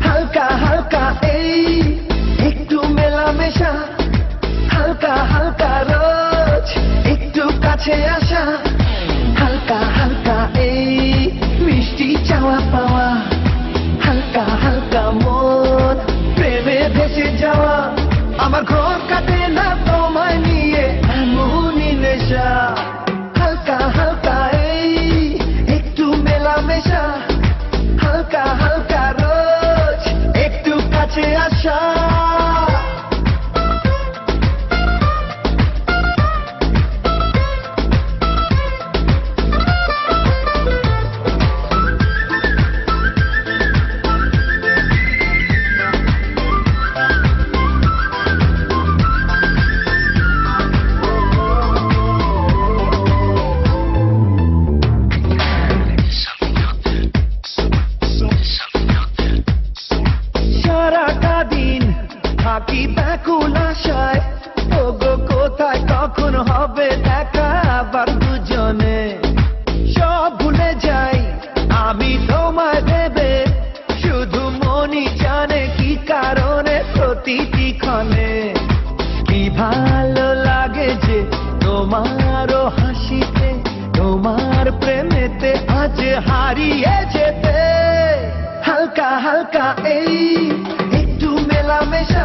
হালকা হালকা এই একটু মেলামেশা, হালকা হালকা রোজ একটু কাছে আসা, হালকা হালকা এই মিষ্টি চাওয়া পাওয়া, হালকা হালকা মন প্রেমে ভেসে যাওয়া। আমার ঘর কাটে না তোমায় নিয়ে এমনই নেশা, হালকা হালকা এই একটু মেলামেশা, হালকা হালকা রোজ একটু কাছে আসা। সারাটা দিন থাকি ব্যাকুল আশায়, ওগো কোথায় কখন হবে দেখা আবার দুজনে। সব ভুলে যাই আমি তোমায় ভেবে, শুধু মনই জানে কি কারণে প্রতিটি ক্ষণে। কি ভালো লাগে যে তোমারও হাসিতে, তোমার প্রেমেতে আজ হারিয়ে যেতে। হালকা হালকা এই একটু মেলামেশা,